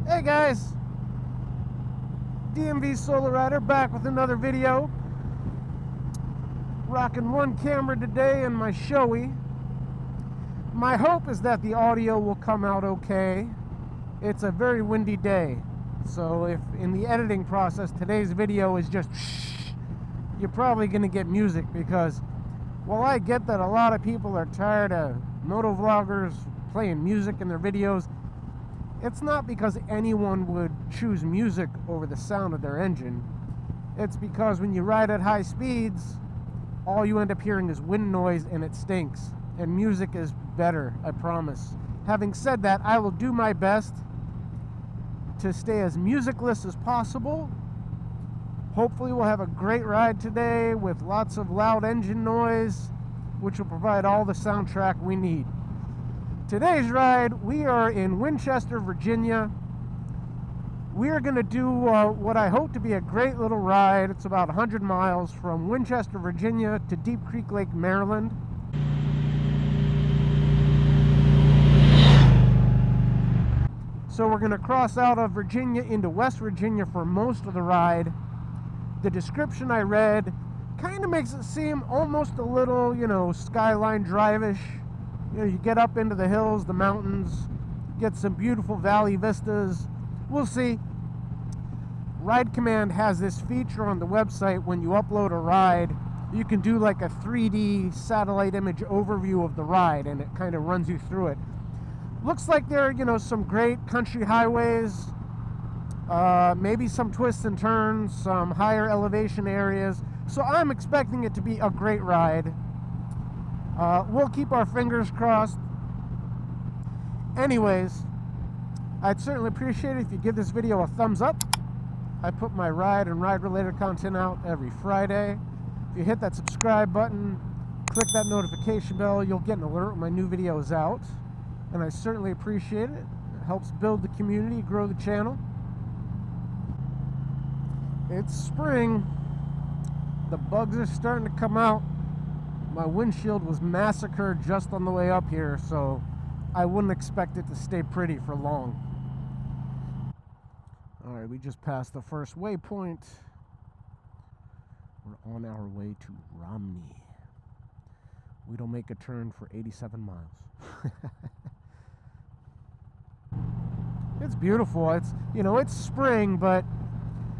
Hey guys, DMV SoloRider back with another video. Rocking one camera today and my Shoei. My hope is that the audio will come out okay. It's a very windy day, so if in the editing process today's video is just shh, you're probably going to get music, because while I get that a lot of people are tired of motovloggers playing music in their videos, it's not because anyone would choose music over the sound of their engine. It's because when you ride at high speeds, all you end up hearing is wind noise, and it stinks. And music is better, I promise. Having said that, I will do my best to stay as musicless as possible. Hopefully we'll have a great ride today with lots of loud engine noise, which will provide all the soundtrack we need. Today's ride, we are in Winchester, Virginia. We are going to do what I hope to be a great little ride. It's about 100 miles from Winchester, Virginia to Deep Creek Lake, Maryland. So we're going to cross out of Virginia into West Virginia for most of the ride. The description I read kind of makes it seem almost a little, Skyline Drive-ish. You get up into the hills, the mountains, get some beautiful valley vistas. We'll see. Ride Command has this feature on the website. When you upload a ride, you can do like a 3D satellite image overview of the ride, and it kind of runs you through it. Looks like there are, some great country highways, maybe some twists and turns, some higher elevation areas. So I'm expecting it to be a great ride. We'll keep our fingers crossed. Anyways, I'd certainly appreciate it if you give this video a thumbs up. I put my ride and ride-related content out every Friday. If you hit that subscribe button, click that notification bell, you'll get an alert when my new video is out. And I certainly appreciate it. It helps build the community, grow the channel. It's spring. The bugs are starting to come out. My windshield was massacred just on the way up here, so I wouldn't expect it to stay pretty for long. Alright, we just passed the first waypoint. We're on our way to Romney. We don't make a turn for 87 miles. It's beautiful. It's spring, but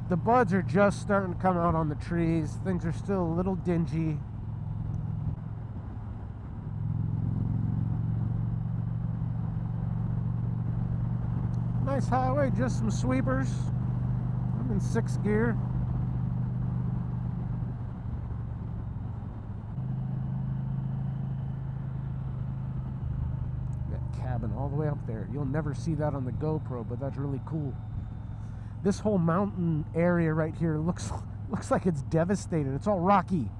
the buds are just starting to come out on the trees. Things are still a little dingy. Nice highway, just some sweepers. I'm in 6th gear. That cabin all the way up there. You'll never see that on the GoPro, but that's really cool. This whole mountain area right here looks like it's devastated. It's all rocky,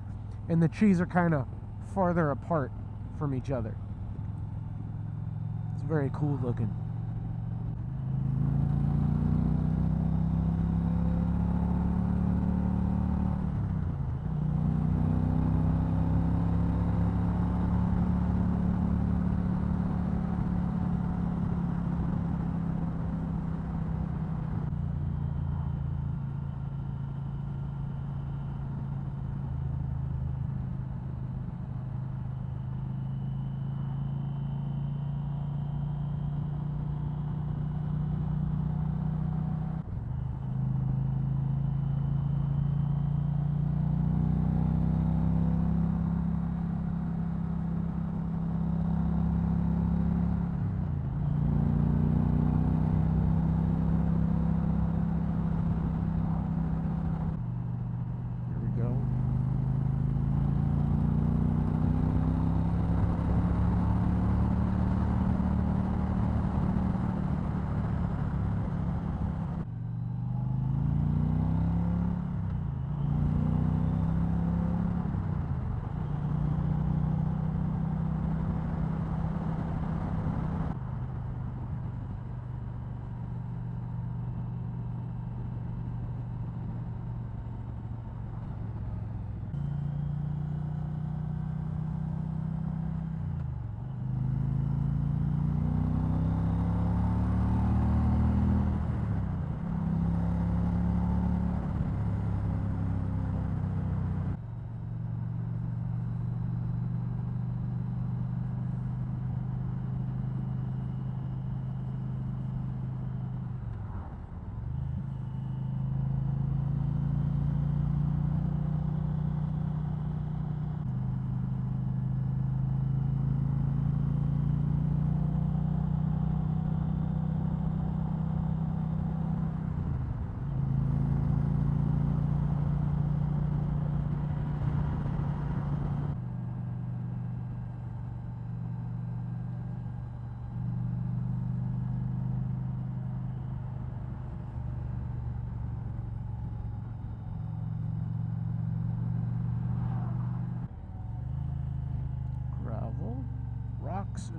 and the trees are kind of farther apart from each other. It's very cool looking.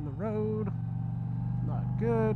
the road. Not good.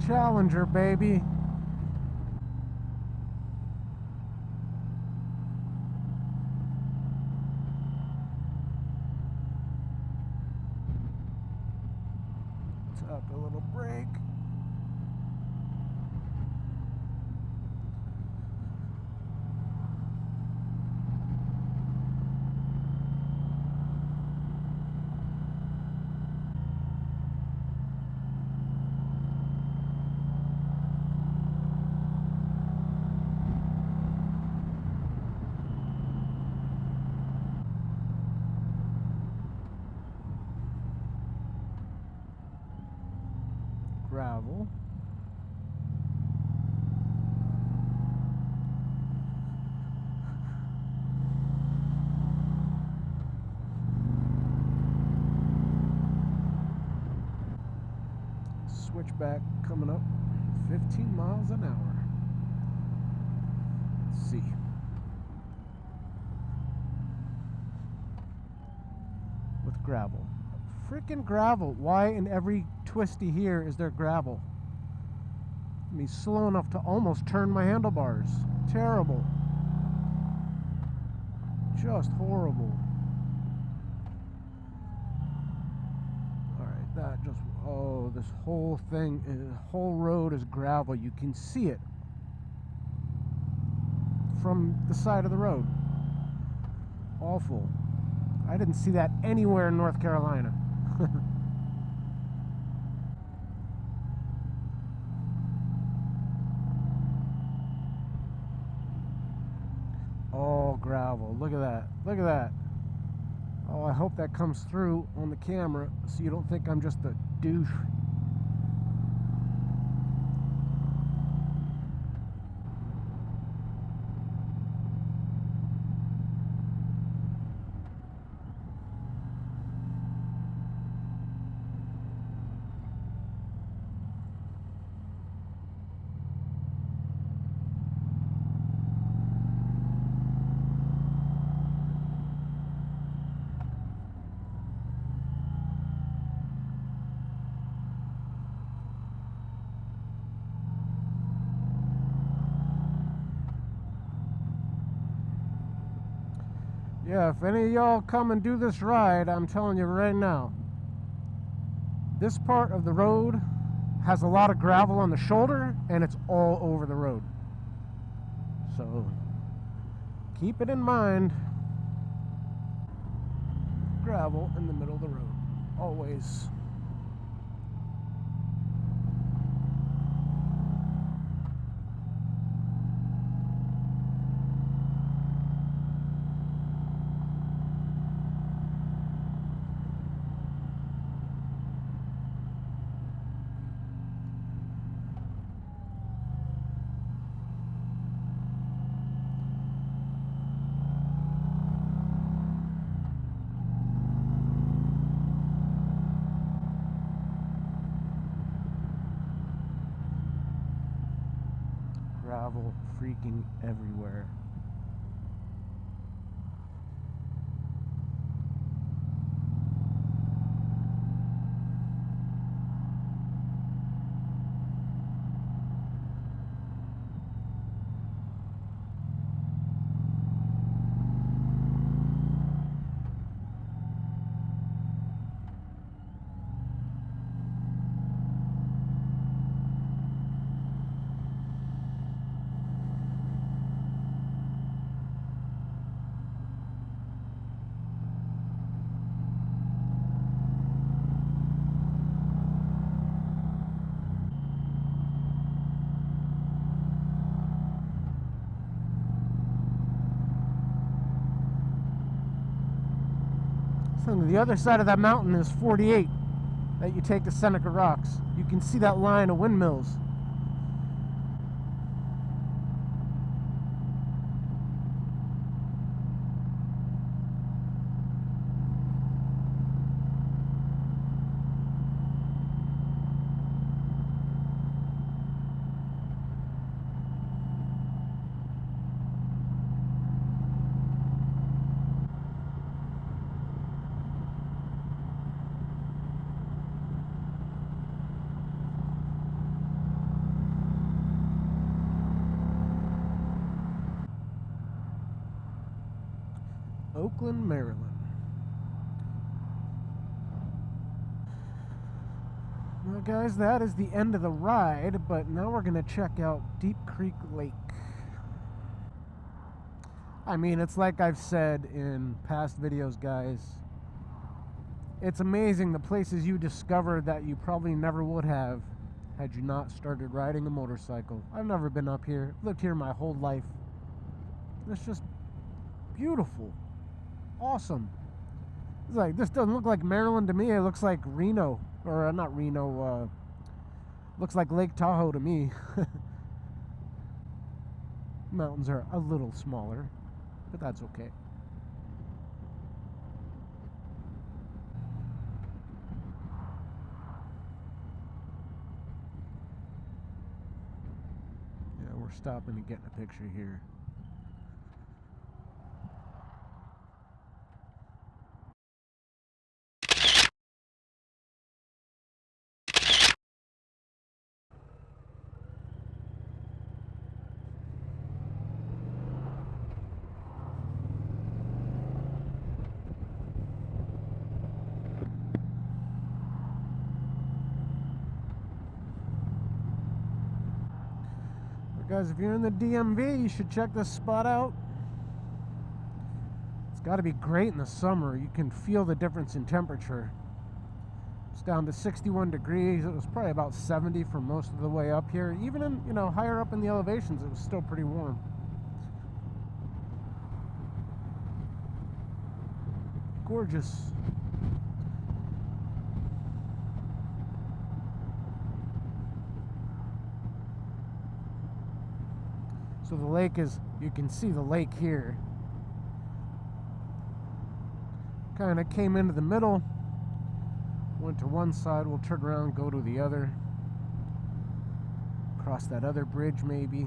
Challenger, baby. Tap a little brake. Gravel. Switchback coming up, 15 miles an hour. Let's see. With gravel. Freaking gravel. Why in every twisty here is there gravel? I mean, slow enough to almost turn my handlebars. Terrible. Just horrible. Alright, that just... Oh, this whole thing, whole road is gravel. You can see it from the side of the road. Awful. I didn't see that anywhere in North Carolina. All gravel. Look at that. Look at that. Oh, I hope that comes through on the camera so you don't think I'm just a douche. Yeah, if any of y'all come and do this ride, I'm telling you right now, this part of the road has a lot of gravel on the shoulder and it's all over the road. So keep it in mind. Gravel in the middle of the road, always. Gravel freaking everywhere. And the other side of that mountain is 48 that you take to Seneca Rocks. You can see that line of windmills. Oakland, Maryland. Well, guys, that is the end of the ride, but now we're going to check out Deep Creek Lake. I mean, it's like I've said in past videos, guys. It's amazing the places you discover that you probably never would have had you not started riding a motorcycle. I've never been up here. I've lived here my whole life. It's just beautiful. Awesome. It's like, this doesn't look like Maryland to me. It looks like Reno, or not Reno, looks like Lake Tahoe to me. Mountains are a little smaller, but that's okay. Yeah, we're stopping and getting a picture here. Guys, if you're in the DMV, you should check this spot out. It's got to be great in the summer. You can feel the difference in temperature. It's down to 61 degrees. It was probably about 70 for most of the way up here. Even in, you know, higher up in the elevations, it was still pretty warm. Gorgeous. So the lake is, you can see the lake here. Kind of came into the middle, went to one side, we'll turn around, go to the other. Cross that other bridge maybe.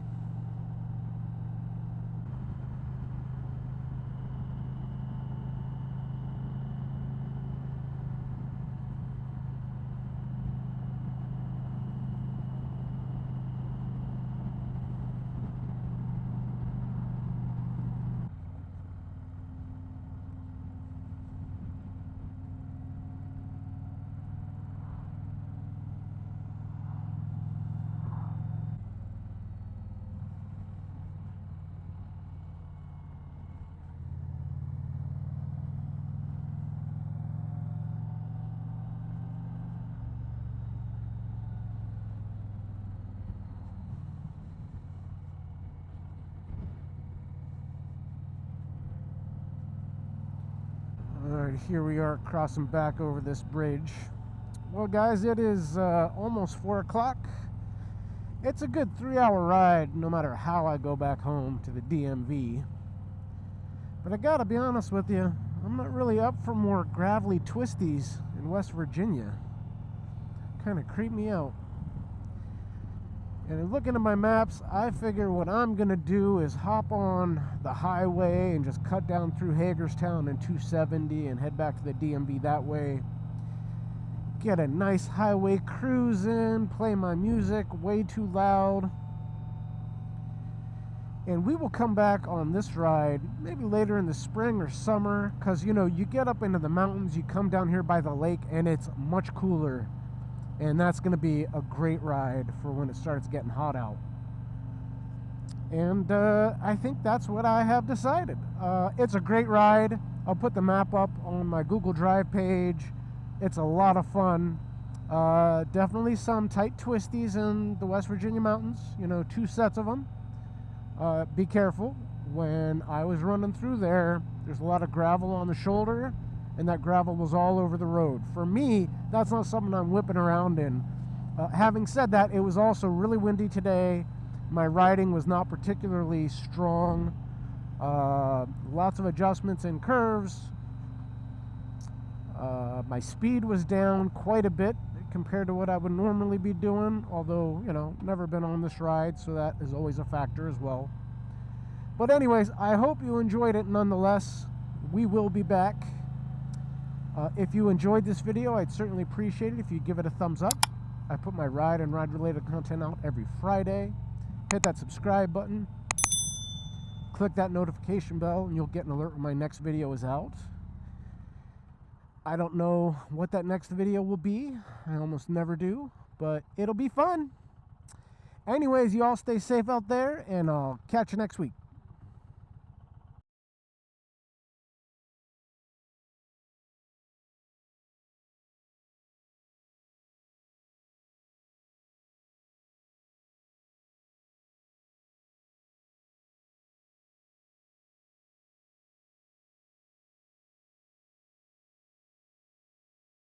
Alright, here we are crossing back over this bridge. Well, guys, it is almost 4 o'clock. It's a good 3-hour ride no matter how I go back home to the DMV. But I gotta be honest with you, I'm not really up for more gravelly twisties in West Virginia. Kind of creep me out. And looking at my maps, I figure what I'm going to do is hop on the highway and just cut down through Hagerstown and 270 and head back to the DMV that way. Get a nice highway cruise in, play my music way too loud. And we will come back on this ride maybe later in the spring or summer, because, you know, you get up into the mountains, you come down here by the lake, and it's much cooler. And that's going to be a great ride for when it starts getting hot out. And I think that's what I have decided. It's a great ride. I'll put the map up on my Google Drive page. It's a lot of fun. Definitely some tight twisties in the West Virginia mountains. You know, 2 sets of them. Be careful. When I was running through there, there's a lot of gravel on the shoulder. and that gravel was all over the road. For me, that's not something I'm whipping around in. Having said that, it was also really windy today. My riding was not particularly strong. Lots of adjustments and curves. My speed was down quite a bit compared to what I would normally be doing, although, you know, never been on this ride, so that is always a factor as well. But anyways, I hope you enjoyed it nonetheless. We will be back. If you enjoyed this video, I'd certainly appreciate it if you give it a thumbs up. I put my ride and ride-related content out every Friday. Hit that subscribe button. Click that notification bell, and you'll get an alert when my next video is out. I don't know what that next video will be. I almost never do, but it'll be fun. Anyways, you all stay safe out there, and I'll catch you next week.